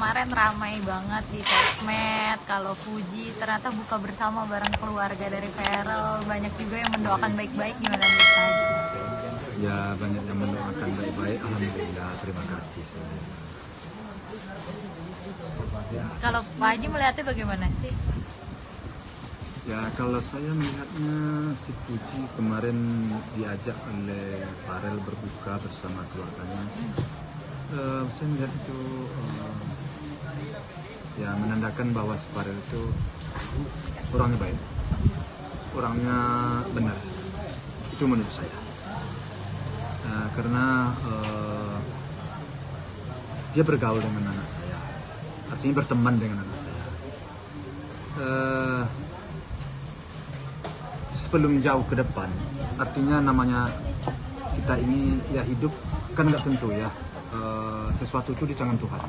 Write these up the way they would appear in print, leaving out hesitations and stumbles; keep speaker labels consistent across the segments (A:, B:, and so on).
A: kemarin ramai banget di sosmed kalau Fuji ternyata buka bersama bareng keluarga dari Farel. Banyak juga yang mendoakan baik-baik, gimana nih Pak Haji?
B: Ya, banyak yang mendoakan baik-baik, alhamdulillah, terima kasih.
A: Kalau Pak Haji melihatnya bagaimana sih?
B: Ya, kalau saya melihatnya si Puji kemarin diajak oleh Farel berbuka bersama keluarganya. Saya melihat itu ya menandakan bahwa si Farel itu orangnya baik, orangnya benar. Itu menurut saya. Karena dia bergaul dengan anak saya, artinya berteman dengan anak saya. Sebelum jauh ke depan, artinya namanya kita ini ya hidup kan nggak tentu ya, sesuatu itu di tangan Tuhan.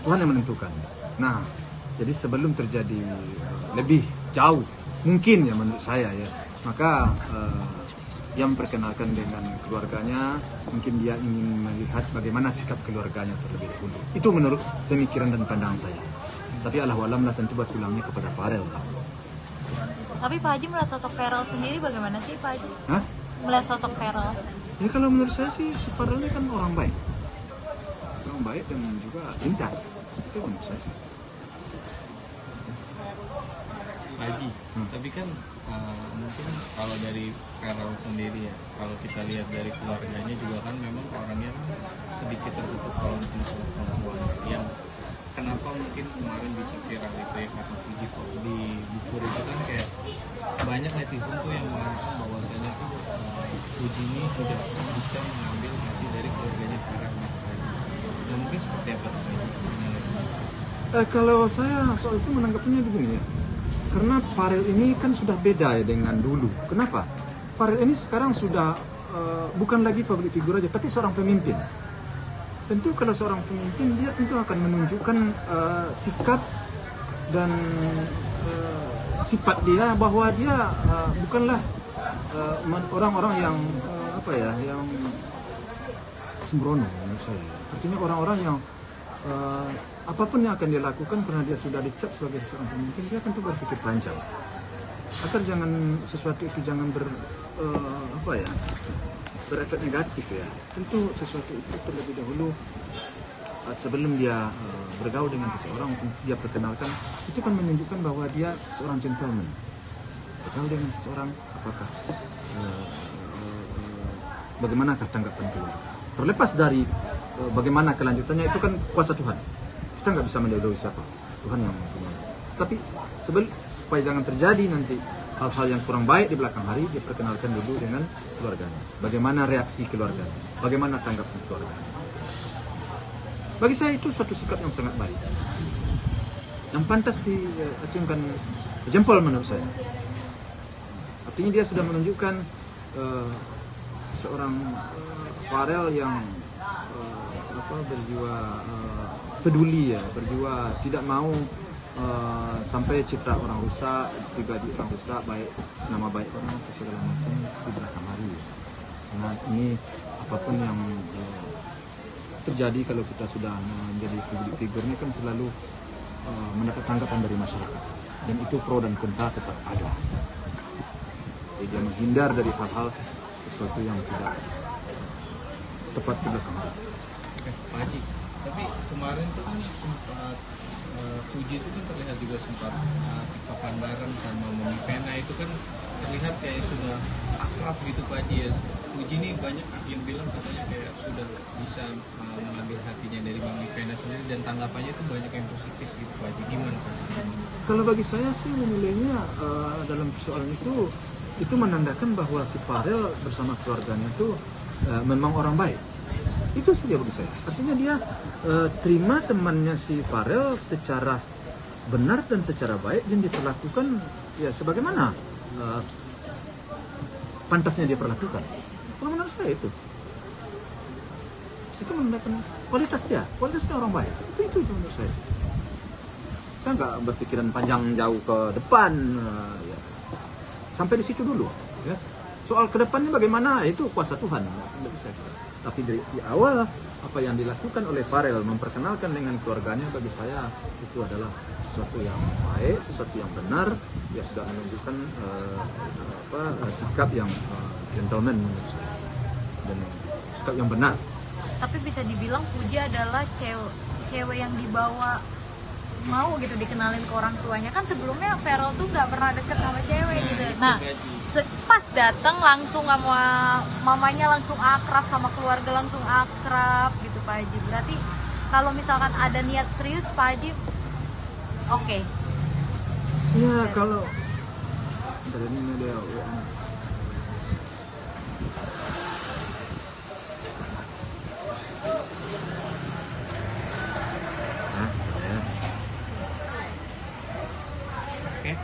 B: Tuhan yang menentukan. Nah, jadi sebelum terjadi lebih jauh mungkin ya menurut saya ya, maka dia memperkenalkan dengan keluarganya, mungkin dia ingin melihat bagaimana sikap keluarganya terlebih dahulu. Itu menurut pemikiran dan pandangan saya. Tapi Allah alam lah, tentu berpulangnya kepada Farel.
A: Tapi Pak Haji melihat sosok Farel sendiri bagaimana sih Pak Haji?
B: Hah?
A: Melihat sosok Farel?
B: Ya kalau menurut saya sih si Farel ini kan orang baik. Orang baik dan juga pintar. Itu menurut saya sih.
C: Pak Haji, tapi kan mungkin kalau dari Farel sendiri ya, kalau kita lihat dari keluarganya juga kan memang orangnya sedikit tertutup kalau untuk masalah perempuan. Yang kenapa mungkin kemarin bisa viral itu ya, karena Fuji di buku itu kan kayak banyak netizen tuh yang mengatakan bahwasanya tuh Fuji ini sudah bisa mengambil hati dari keluarganya Farel. Nah, mungkin seperti apa Pak Haji?
B: Kalau saya soal itu menanggapinya begini ya. Karena Farel ini kan sudah beda ya dengan dulu. Kenapa? Farel ini sekarang sudah bukan lagi public figure aja, tapi seorang pemimpin. Tentu kalau seorang pemimpin dia tentu akan menunjukkan sikap dan sifat dia bahwa dia bukanlah orang-orang yang yang sembrono menurut saya. Artinya orang-orang yang apapun yang akan dia lakukan karena dia sudah dicap sebagai seorang pemimpin, dia tentu berpikir panjang agar sesuatu itu jangan berefek negatif ya. Tentu sesuatu itu terlebih dahulu sebelum dia bergaul dengan seseorang untuk dia perkenalkan, itu kan menunjukkan bahwa dia seorang gentleman. Bergaul dengan seseorang, apakah bagaimanakah tanggapan keluarga. Terlepas dari bagaimana kelanjutannya, itu kan kuasa Tuhan. Kita nggak bisa mendahului siapa, Tuhan yang mempunyai. Tapi supaya jangan terjadi nanti hal-hal yang kurang baik di belakang hari, dia perkenalkan dulu dengan keluarganya. Bagaimana reaksi keluarganya, bagaimana tanggapan keluarganya. Bagi saya itu suatu sikap yang sangat baik, yang pantas diacungkan jempol menurut saya. Artinya dia sudah menunjukkan seorang Farel yang berjiwa peduli ya, berjiwa tidak mau sampai citra orang rusak, pribadi orang rusak, baik nama baik orang atau segala macam di belakang hari. Karena ini apapun yang terjadi kalau kita sudah menjadi public figure ini kan selalu mendapat tanggapan dari masyarakat, dan itu pro dan kontra tetap ada. Jadi dia menghindar dari hal-hal sesuatu yang tidak tepat di belakang hari.
C: Oke, Pak Haji, tapi kemarin tuh kan sempat Fuji itu kan terlihat juga sempat tiktokan bareng sama Mami Vena, itu kan terlihat kayak sudah akrab gitu Pak Haji ya. Fuji ini banyak yang bilang katanya kayak sudah bisa mengambil hatinya dari Mami Vena sendiri, dan tanggapannya itu banyak yang positif gitu Pak Haji. Gimana Pak Haji?
B: Kalau bagi saya sih menilainya dalam persoalan itu menandakan bahwa si Farel bersama keluarganya itu memang orang baik. Itu saja bagi saya. Artinya dia terima temannya si Farel secara benar dan secara baik, dan diperlakukan ya sebagaimana pantasnya dia perlakukan. Kalau menurut saya itu menandakan kualitasnya orang baik. Itu menurut saya sih. Kita nggak berpikiran panjang jauh ke depan, ya. Sampai di situ dulu, ya. Soal kedepannya bagaimana itu kuasa Tuhan, tidak bisa. Tapi di awal apa yang dilakukan oleh Farel memperkenalkan dengan keluarganya, bagi saya itu adalah sesuatu yang baik, sesuatu yang benar. Dia sudah menunjukkan sikap yang gentleman menurut saya, dan sikap yang benar.
A: Tapi bisa dibilang Puji adalah cewek yang dibawa mau gitu dikenalin ke orang tuanya. Kan sebelumnya Farel tuh nggak pernah deket sama cewek gitu. Nah pas datang langsung sama mamanya, langsung akrab, sama keluarga langsung akrab gitu Pak Haji. Berarti kalau misalkan ada niat serius Pak Haji oke.
B: Ya kalau dari ini dia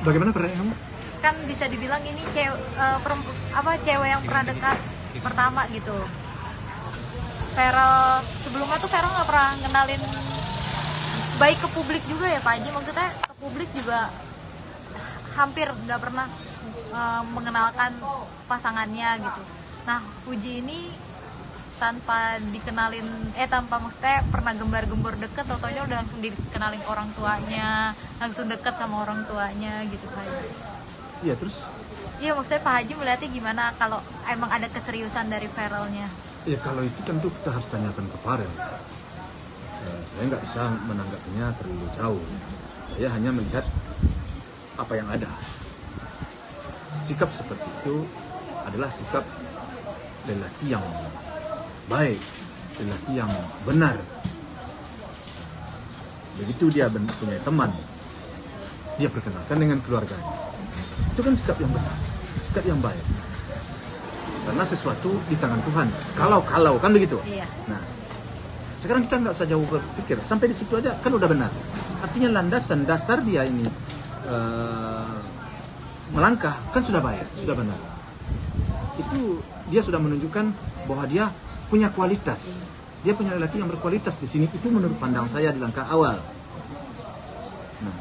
B: bagaimana pertanyaan kamu?
A: Kan bisa dibilang ini cewek yang pernah dekat pertama gitu. Farel sebelumnya tuh Farel nggak pernah ngenalin baik ke publik juga ya Pak Haji, maksudnya ke publik juga hampir nggak pernah mengenalkan pasangannya gitu. Nah Puji ini tanpa dikenalin tanpa maksudnya pernah gembar-gembor deket, tau-taunya udah langsung dikenalin ke orang tuanya, langsung deket sama orang tuanya gitu Pak Haji.
B: Iya terus?
A: Iya maksudnya Pak Haji melihatnya gimana kalau emang ada keseriusan dari Farelnya?
B: Ya kalau itu tentu kita harus tanyakan ke Farel. Saya nggak bisa menanggapinya terlalu jauh. Saya hanya melihat apa yang ada. Sikap seperti itu adalah sikap lelaki yang baik, lelaki yang benar. Begitu dia punya teman, dia perkenalkan dengan keluarganya. Itu kan sikap yang benar, sikap yang baik. Karena sesuatu di tangan Tuhan. Kalau kan begitu.
A: Iya.
B: Nah, sekarang kita nggak usah jauh berpikir, sampai di situ aja kan udah benar. Artinya landasan dasar dia ini melangkah kan sudah baik, sudah benar. Itu dia sudah menunjukkan bahwa dia punya kualitas. Dia punya lelaki yang berkualitas di sini. Itu menurut pandang saya di langkah awal. Nah,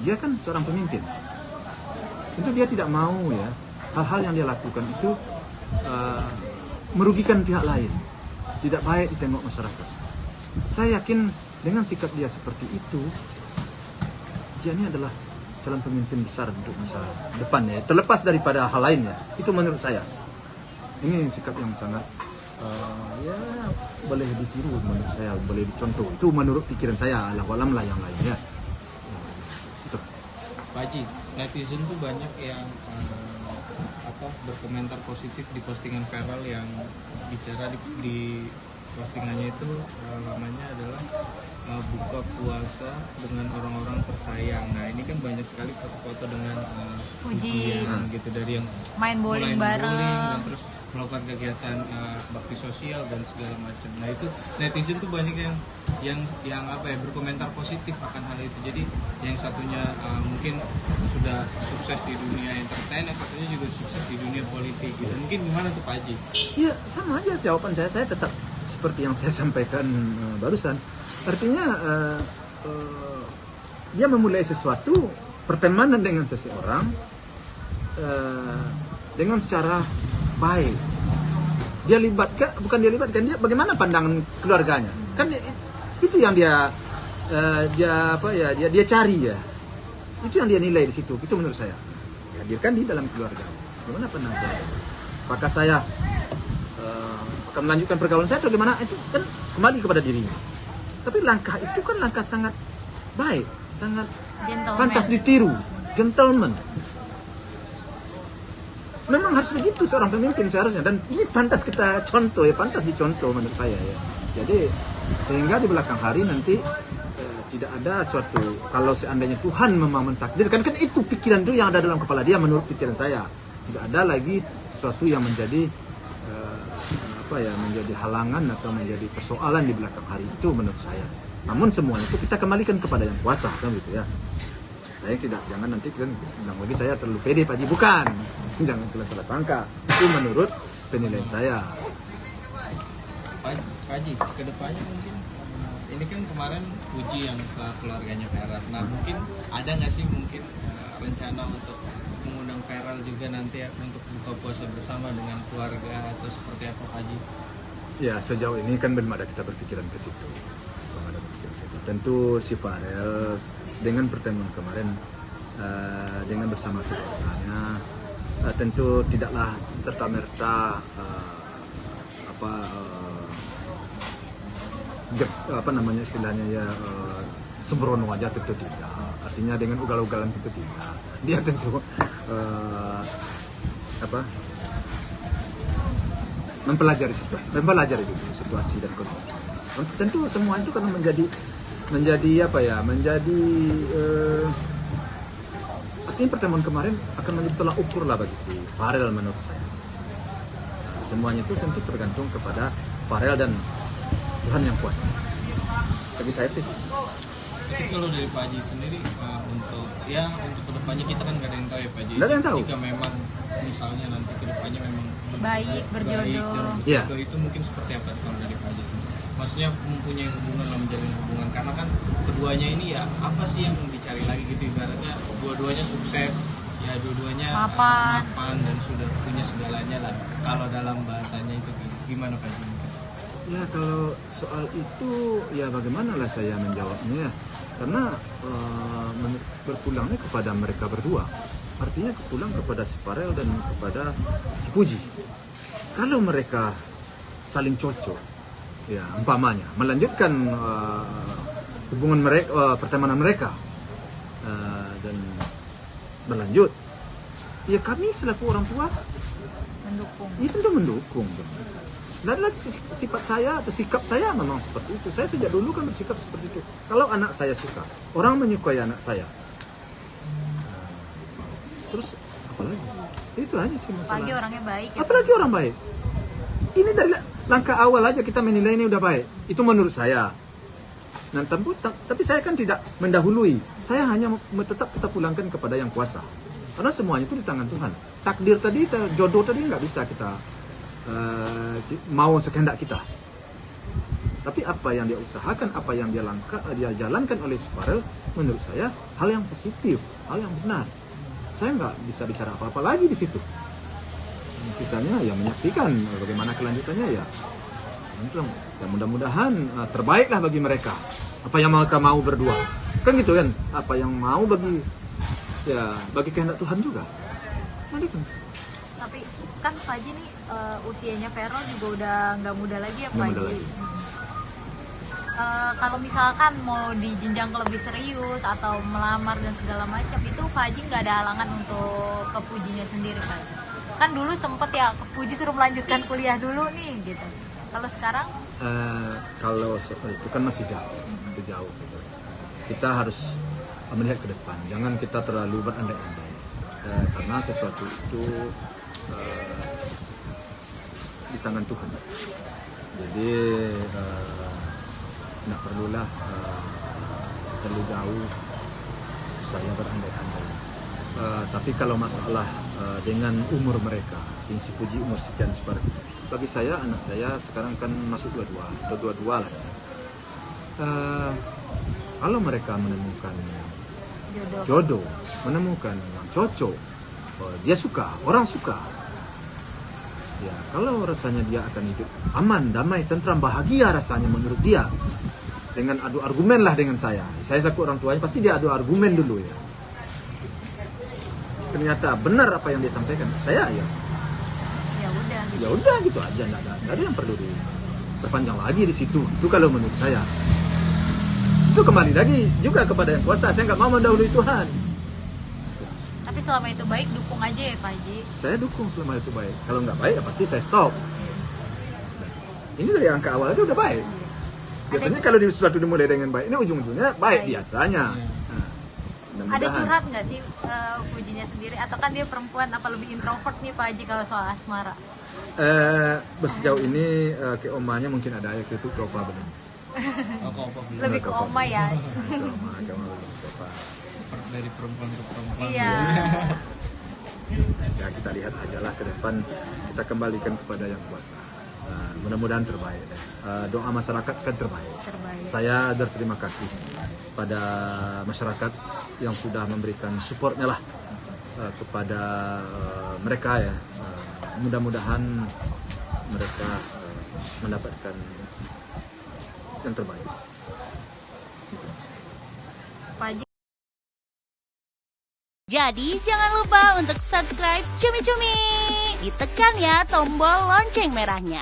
B: dia kan seorang pemimpin. Tentu dia tidak mau ya hal-hal yang dia lakukan itu merugikan pihak lain. Tidak baik ditengok masyarakat. Saya yakin dengan sikap dia seperti itu, dia ini adalah calon pemimpin besar untuk masa depannya. Terlepas daripada hal lainnya, itu menurut saya. Ini sikap yang sangat ya boleh ditiru menurut saya, boleh dicontoh. Itu menurut pikiran saya, alah walam lah yang lainnya. Itu.
C: Pak Haji, netizen tuh banyak yang berkomentar positif di postingan Farel yang bicara di postingannya itu namanya adalah buka puasa dengan orang-orang tersayang. Nah ini kan banyak sekali foto-foto dengan
A: Puji
C: gitu, dari yang
A: main bowling bareng,
C: dan terus melakukan kegiatan bakti sosial dan segala macam. Nah itu netizen tuh banyak yang berkomentar positif akan hal itu. Jadi yang satunya mungkin sudah sukses di dunia entertain, yang satunya juga sukses di dunia politik gitu. Mungkin gimana tuh Pak Haji?
B: Ya sama aja jawaban saya tetap seperti yang saya sampaikan barusan. Artinya dia memulai sesuatu pertemanan dengan seseorang dengan secara baik. Dia bagaimana pandangan keluarganya? Kan itu yang dia cari ya. Itu yang dia nilai di situ. Itu menurut saya. Hadirkan di dalam keluarga. Bagaimana pandangan keluarga? Apakah saya akan melanjutkan pergaulan saya atau bagaimana? Itu kan kembali kepada dirinya. Tapi langkah itu kan langkah sangat baik, sangat pantas ditiru, gentleman. Memang harus begitu seorang pemimpin seharusnya, dan ini pantas kita contoh ya, pantas dicontoh menurut saya ya. Jadi sehingga di belakang hari nanti tidak ada suatu, kalau seandainya Tuhan memang mentakdirkan, kan itu pikiran itu yang ada dalam kepala dia menurut pikiran saya. Tidak ada lagi sesuatu yang menjadi menjadi halangan atau menjadi persoalan di belakang hari itu menurut saya. Namun semuanya itu kita kembalikan kepada yang kuasa kan gitu ya. Saya jangan nanti bilang lagi saya terlalu pede Pak Haji, bukan. Jangan kalian salah sangka. Itu menurut penilaian saya.
C: Pak Haji, kedepannya mungkin ini kan kemarin Puji yang keluarganya Farel. Nah mungkin ada nggak sih mungkin rencana untuk mengundang Feral juga nanti untuk buka puasa bersama dengan keluarga atau seperti apa Pak Haji?
B: Ya sejauh ini kan belum ada kita berpikiran ke situ. Belum ada berpikiran ke situ. Tentu si Farel dengan pertemuan kemarin dengan bersama keluarganya tentu tidaklah serta merta apa namanya istilahnya ya sembrono aja, tentu tidak. Artinya dengan ugal-ugalan tentu tidak. Dia tentu mempelajari dulu situasi dan kondisi. Tentu semua itu karena menjadi artinya pertemuan kemarin akan menjadi tolak ukur lah bagi si Farel menurut saya. Semuanya itu tentu tergantung kepada Farel dan Tuhan yang kuasa. Bagi saya sih.
C: Tapi kalau dari Pak Haji sendiri untuk kedepannya kita kan nggak ada yang tahu ya Pak Haji.
B: Nggak ada yang tahu.
C: Jika memang misalnya nanti kedepannya memang
A: Baik, berjodoh.
B: Iya.
C: Berjodoh itu mungkin seperti apa kalau dari Pak Haji sendiri? Maksudnya mempunyai hubungan lah, menjalin hubungan, karena kan keduanya ini ya apa sih yang dicari lagi gitu, ibaratnya dua-duanya sukses ya, dua-duanya mapan dan sudah punya segalanya lah kalau dalam bahasanya itu. Gimana Pak Haji?
B: Ya kalau soal itu ya bagaimana lah saya menjawabnya, karena berpulangnya kepada mereka berdua, artinya pulang kepada si Farel dan kepada si Puji. Kalau mereka saling cocok, ya umpamanya melanjutkan hubungan mereka, pertemanan mereka dan berlanjut, ya kami selaku orang tua
A: Mendukung.
B: itu tentu mendukung. Dan sifat saya atau sikap saya memang seperti itu. Saya sejak dulu kan bersikap seperti itu. Kalau anak saya suka, orang menyukai anak saya, terus apalagi? Itu aja sih masalah.
A: Apalagi orangnya baik ya.
B: Apalagi orang baik. Ini dari langkah awal aja kita menilai ini udah baik. Itu menurut saya. Nah, tapi saya kan tidak mendahului. Saya hanya tetap kita pulangkan kepada yang kuasa. Karena semuanya itu di tangan Tuhan. Takdir tadi, jodoh tadi nggak bisa kita mau sekehendak kita. Tapi apa yang dia usahakan, apa yang dia jalankan oleh Farel, menurut saya hal yang positif, hal yang benar. Saya nggak bisa bicara apa-apa lagi di situ. Misalnya ya menyaksikan bagaimana kelanjutannya ya. Ya mudah-mudahan terbaiklah bagi mereka. Apa yang mereka mau berdua. Kan gitu kan? Apa yang mau bagi kehendak Tuhan juga.
A: Tapi kan Pak Haji nih usianya Feral juga udah nggak muda lagi ya Pak
B: Nggak muda
A: Haji.
B: lagi.
A: Kalau misalkan mau di jenjang ke lebih serius atau melamar dan segala macam, itu Pak Haji nggak ada halangan untuk ke Pujinya sendiri Pak Haji? Kan dulu sempet ya ke Puji suruh melanjutkan kuliah dulu nih gitu. Kalau sekarang?
B: Kalau soal itu kan masih jauh. Kita harus melihat ke depan. Jangan kita terlalu berandai-andai. Karena sesuatu itu di tangan Tuhan. Jadi tidak perlulah terlalu jauh saya berandai-andai. Tapi kalau masalah dengan umur mereka, si Puji umur sekian seperti, bagi saya anak saya sekarang kan masuk dua-dua lah. Kalau mereka menemukan jodoh, menemukan yang cocok, dia suka, orang suka. Ya, kalau rasanya dia akan hidup aman, damai, tentram, bahagia rasanya menurut dia, dengan adu argumen lah dengan saya. Saya selaku orang tuanya pasti dia adu argumen dulu ya. Ternyata benar apa yang dia sampaikan, saya ya udah gitu aja, nggak ada yang perlu diperpanjang lagi di situ. Itu kalau menurut saya. Itu kembali lagi juga kepada yang kuasa. Saya nggak mau mendahului Tuhan.
A: Tapi selama itu baik, dukung aja ya Pak Haji.
B: Saya dukung selama itu baik. Kalau nggak baik ya pasti saya stop. Ini dari angka awal itu udah baik. Biasanya kalau sesuatu dimulai dengan baik, ini ujung-ujungnya baik biasanya. Nah,
A: ada curhat nggak sih Pujinya sendiri? Atau kan dia perempuan, apa lebih introvert nih Pak Haji kalau soal asmara?
B: Sejauh ini ke omanya mungkin ada ayat itu ke opa belum.
A: Lebih ke oma ya.
C: Dari perempuan ke perempuan.
A: Iya.
B: Ya kita lihat aja lah ke depan, kita kembalikan kepada yang kuasa. Mudah-mudahan terbaik. Doa masyarakat kan terbaik. Saya berterima kasih pada masyarakat yang sudah memberikan supportnya lah kepada mereka ya. Mudah-mudahan mereka mendapatkan yang terbaik.
A: Pak Haji.
D: Jadi jangan lupa untuk subscribe Cumi Cumi. Ditekan ya tombol lonceng merahnya.